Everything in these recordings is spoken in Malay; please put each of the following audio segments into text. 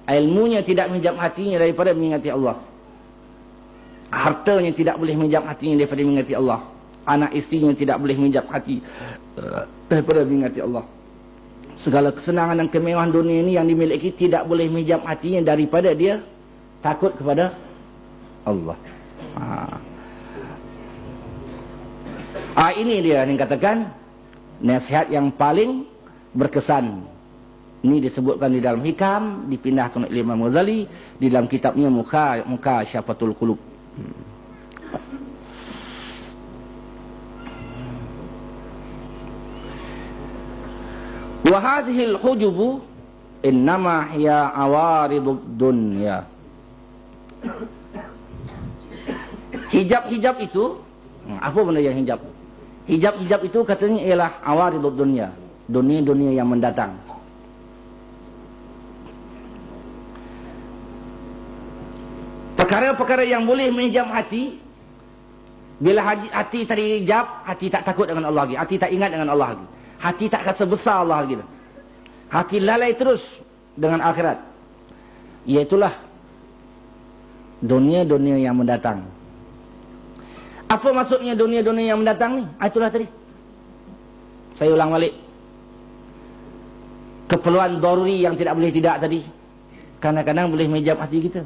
Ilmunya tidak menghijab hatinya daripada mengingati Allah. Hartanya tidak boleh menghijab hatinya daripada mengingati Allah. Anak isterinya tidak boleh menghijab hati daripada mengingati Allah. Segala kesenangan dan kemewahan dunia ini yang dimiliki tidak boleh menghijab hatinya daripada dia takut kepada Allah. Ini dia yang katakan nasihat yang paling berkesan. Ini disebutkan di dalam Hikam, dipindahkan oleh Imam Ghazali di dalam kitabnya Mukasyafatul Qulub. Wa hadhil hujubu innama hiya awaridud dunya. Hijab-hijab itu, apa benda yang hijab? Hijab-hijab itu katanya ialah awaridud dunya, dunia-dunia yang mendatang. Perkara-perkara yang boleh menghijab hati, bila hati terhijab, hati tak takut dengan Allah lagi, hati tak ingat dengan Allah lagi, hati tak rasa besar Allah lagi, hati lalai terus dengan akhirat. Iaitulah dunia-dunia yang mendatang. Apa maksudnya dunia-dunia yang mendatang ni? Itulah tadi saya ulang balik, keperluan daruri yang tidak boleh tidak tadi kadang-kadang boleh menghijab hati kita.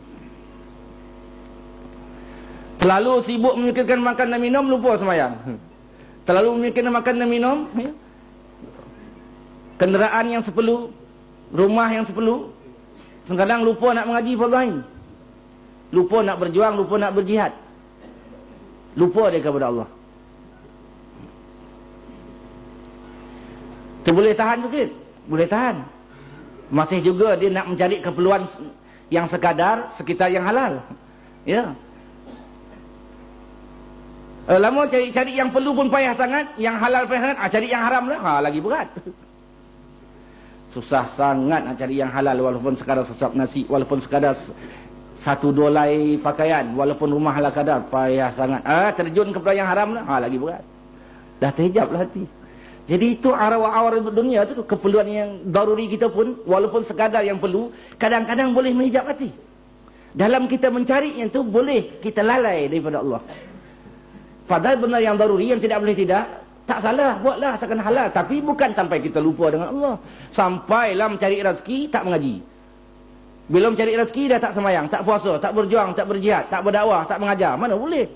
Terlalu sibuk memikirkan makan dan minum, lupa sembahyang. Terlalu memikirkan makan dan minum, ya? Kenderaan yang seperlu, rumah yang seperlu, kadang lupa nak mengaji fardu ain, lupa nak berjuang, lupa nak berjihad, lupa dia kepada Allah. Itu boleh tahan sikit, boleh tahan. Masih juga dia nak mencari keperluan yang sekadar, sekitar yang halal, ya. Lama cari yang perlu pun payah sangat, yang halal payah sangat, cari yang haram lah, lagi berat. Susah sangat nak cari yang halal, walaupun sekadar sesuap nasi, walaupun sekadar 1-2 helai pakaian, walaupun rumah ala kadar, payah sangat. Terjun kepada yang haram lah, lagi berat. Dah terhijab lah hati. Jadi itu awal dunia tu, keperluan yang daruri kita pun, walaupun sekadar yang perlu, kadang-kadang boleh menghijab hati. Dalam kita mencari yang tu, boleh kita lalai daripada Allah. Padahal benda yang daruri, yang tidak boleh tidak, tak salah, buatlah asalkan halal. Tapi bukan sampai kita lupa dengan Allah. Sampailah mencari rezeki, tak mengaji. Bila mencari rezeki, dah tak sembahyang, tak puasa, tak berjuang, tak berjihad, tak berdakwah, tak mengajar. Mana boleh?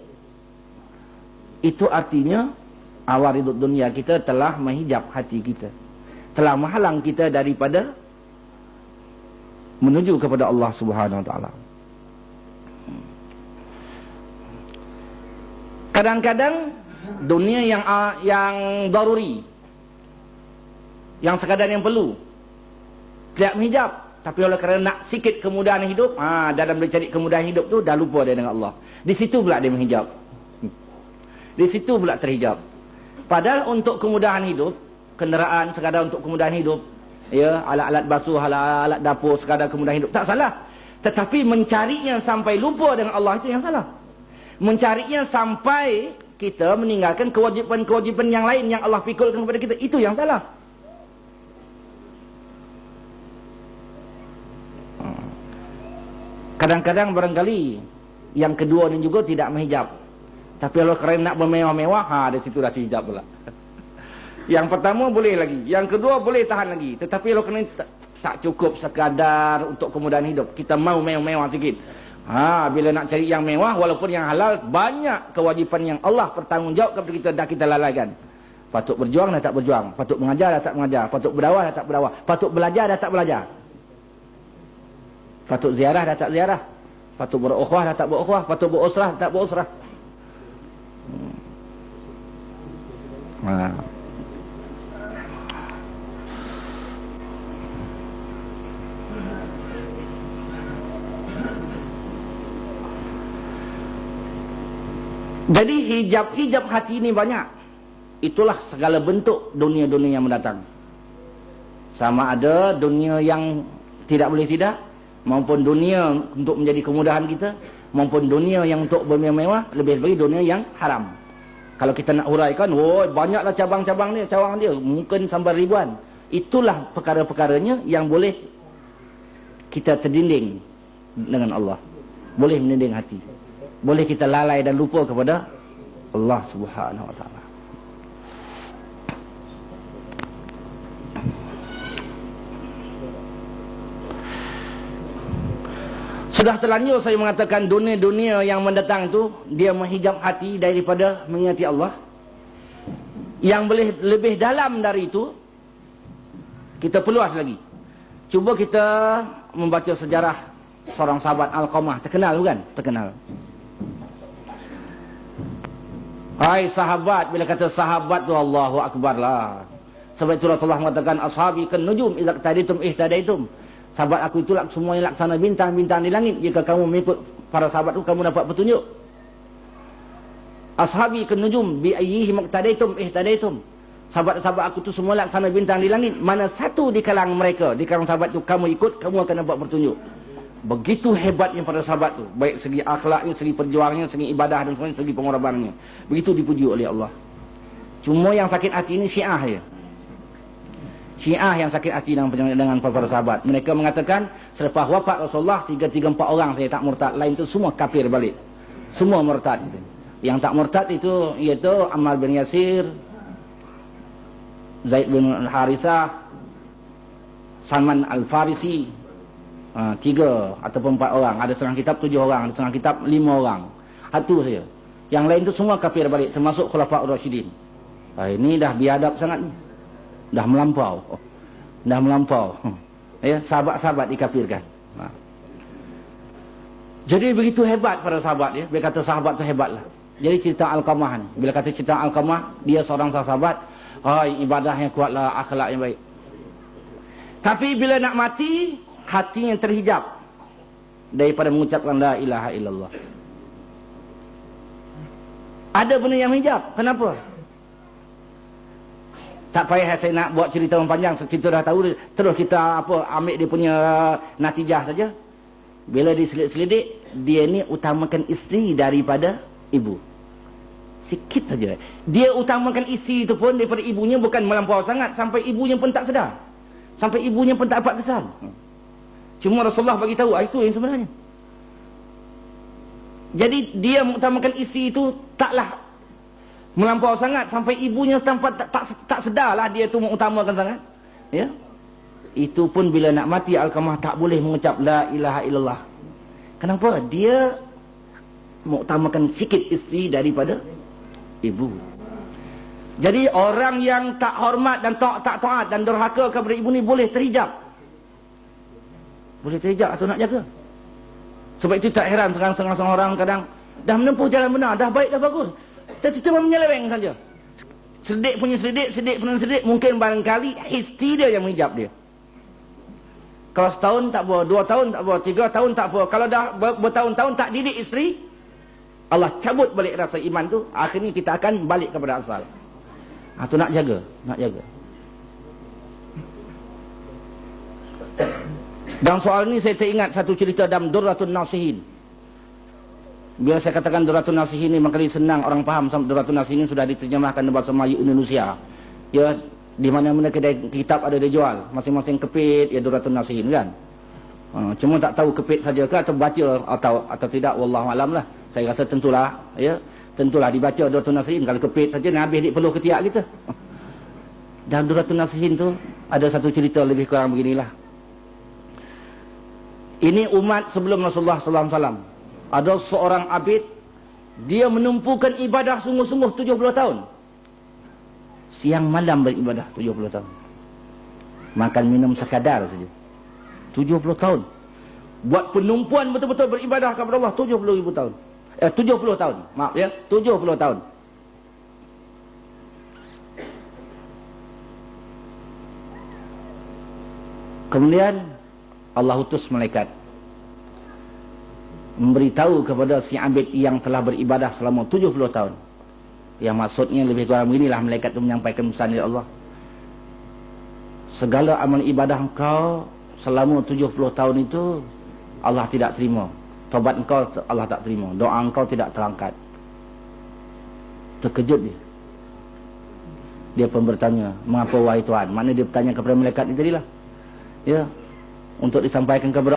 Itu artinya, awaridud dunia kita telah menghijab hati kita. Telah menghalang kita daripada menuju kepada Allah Subhanahu Wa Taala. Kadang-kadang dunia yang daruri, yang sekadar yang perlu, tidak menghijab. Tapi oleh kerana nak sikit kemudahan hidup, dalam mencari kemudahan hidup tu dah lupa dia dengan Allah. Di situ pula dia menghijab. Di situ pula terhijab. Padahal untuk kemudahan hidup, kenderaan sekadar untuk kemudahan hidup, ya, alat-alat basuh, alat dapur sekadar kemudahan hidup, tak salah. Tetapi mencarinya sampai lupa dengan Allah, itu yang salah. Mencarinya sampai kita meninggalkan kewajipan-kewajipan yang lain yang Allah pikulkan kepada kita, itu yang salah. Kadang-kadang barangkali yang kedua ni juga tidak menghijab. Tapi kalau kerana nak bermewah-mewah, di situ dah terhijab pula. Yang pertama boleh lagi, yang kedua boleh tahan lagi. Tetapi kalau kerana tak cukup sekadar untuk kemudahan hidup, kita mau mewah-mewah sikit. Bila nak cari yang mewah, walaupun yang halal, banyak kewajipan yang Allah bertanggungjawab kepada kita, dah kita lalaikan. Patut berjuang, dah tak berjuang. Patut mengajar, dah tak mengajar. Patut berdakwah, dah tak berdakwah. Patut belajar, dah tak belajar. Patut ziarah, dah tak ziarah. Patut berukhwah, dah tak berukhwah. Patut berusrah, dah tak berusrah. Jadi hijab-hijab hati ini banyak. Itulah segala bentuk dunia-dunia yang mendatang. Sama ada dunia yang tidak boleh tidak, maupun dunia untuk menjadi kemudahan kita, maupun dunia yang untuk bermewah-mewah, lebih-lebih dunia yang haram. Kalau kita nak huraikan, banyaklah cabang-cabang dia, mungkin sampai ribuan. Itulah perkara-perkaranya yang boleh kita terdinding dengan Allah. Boleh meninding hati. Boleh kita lalai dan lupa kepada Allah Subhanahu wa taala. Sudah terlanjur saya mengatakan dunia-dunia yang mendatang tu dia menghijab hati daripada mengingati Allah. Yang boleh lebih dalam dari itu kita perluas lagi. Cuba kita membaca sejarah seorang sahabat Alqamah. Terkenal bukan? Terkenal. Hai sahabat, bila kata sahabat tu Allahu Akbar lah. Sebab itu Rasulullah mengatakan ashabi kan nujum idza tadaitum ihtadaitum. Sahabat aku itulah semuanya laksana bintang-bintang di langit. Jika kamu mengikut para sahabat itu, kamu dapat petunjuk. Ashabi kan nujum bi ayyihi maqtadaitum ihtadaitum. Sahabat-sahabat aku tu semua laksana bintang di langit. Mana satu di kalangan mereka, di kalangan sahabat itu kamu ikut, kamu akan dapat petunjuk. Begitu hebatnya para sahabat tu, baik segi akhlaknya, segi perjuangannya, segi ibadah dan semuanya, segi pengorbanannya. Begitu dipuji oleh Allah. Cuma yang sakit hati ini Syiah je. Syiah yang sakit hati dengan para sahabat. Mereka mengatakan selepas wafat Rasulullah 3-4 orang saya tak murtad, lain tu semua kafir balik. Semua murtad. Yang tak murtad itu iaitu Ammar bin Yasir, Zaid bin Harithah, Salman Al-Farisi. 3 ataupun 4 orang. Ada setengah kitab 7 orang, ada setengah kitab 5 orang. Satu saja. Yang lain tu semua kafir balik, termasuk Khulafaur Rasyidin. Ini dah biadab sangat ni. Dah melampau. Dah melampau. Ya, sahabat-sahabat dikafirkan. Jadi begitu hebat para sahabat ya. Bila kata sahabat tu hebatlah. Jadi cerita Alqamah ni. Bila kata cerita Alqamah, dia seorang sahabat, ibadah yang kuatlah, akhlak yang baik. Tapi bila nak mati, hati yang terhijab daripada mengucapkan la ilaha illallah. Ada benda yang hijab. Kenapa? Tak payah saya nak buat cerita yang panjang. Kita dah tahu. Terus kita ambil dia punya natijah saja. Bila diselidik-selidik, dia ni utamakan isteri daripada ibu. Sikit saja. Dia utamakan isteri itu pun daripada ibunya, bukan melampau sangat. Sampai ibunya pun tak sedar. Sampai ibunya pun tak dapat kesan. Cuma Rasulullah bagi tahu itu yang sebenarnya. Jadi dia mengutamakan isteri itu taklah melampau sangat sampai ibunya tak sedarlah dia tu mengutamakan sangat. Ya. Itu pun bila nak mati Alqamah tak boleh mengucap la ilaha illallah. Kenapa? Dia mengutamakan sikit isteri daripada ibu. Jadi orang yang tak hormat dan tak taat dan derhaka kepada ibu ni boleh terhijab. Boleh terhijab atau nak jaga. Sebab itu tak heran sekarang orang kadang dah menempuh jalan benar, dah baik, dah bagus. Tiba-tiba menyeleweng saja. Sedik punya sedik, mungkin barangkali isteri dia yang menghijab dia. Kalau setahun tak apa, 2 tahun tak apa, 3 tahun tak apa. Kalau dah bertahun-tahun tak didik isteri, Allah cabut balik rasa iman tu, akhirnya kita akan balik kepada asal. Tu nak jaga, nak jaga. Dan soal ni saya teringat satu cerita dalam Durratun Nasihin. Bila saya katakan Durratun Nasihin ni, maknanya senang orang faham. Durratun Nasihin sudah diterjemahkan dalam bahasa Melayu Indonesia. Ya, di mana-mana kedai kitab ada dia jual. Masing-masing kepit, ya Durratun Nasihin kan. Cuma tak tahu kepit saja ke atau baca atau tidak, wallahualam lah. Saya rasa tentulah, ya, tentulah dibaca Durratun Nasihin. Kalau kepit saja, habis dia perlu ketiak kita. Dalam Durratun Nasihin tu ada satu cerita lebih kurang beginilah. Ini umat sebelum Rasulullah sallallahu alaihi wasallam. Ada seorang abid, dia menumpukan ibadah sungguh-sungguh 70 tahun. Siang malam beribadah 70 tahun. Makan minum sekadar saja. 70 tahun. Buat penumpuan betul-betul beribadah kepada Allah 70,000 tahun. 70 tahun. Maaf ya, 70 tahun. Kemudian Allah utus malaikat memberitahu kepada si abid yang telah beribadah selama 70 tahun. Yang maksudnya lebih kurang beginilah, malaikat itu menyampaikan pesan dari Allah. Segala amal ibadah engkau selama 70 tahun itu Allah tidak terima. Taubat engkau Allah tak terima. Doa engkau tidak terangkat. Terkejut dia. Dia pun bertanya, mengapa wahai Tuhan? Mana dia bertanya kepada malaikat ini tadilah. Ya, untuk disampaikan kepada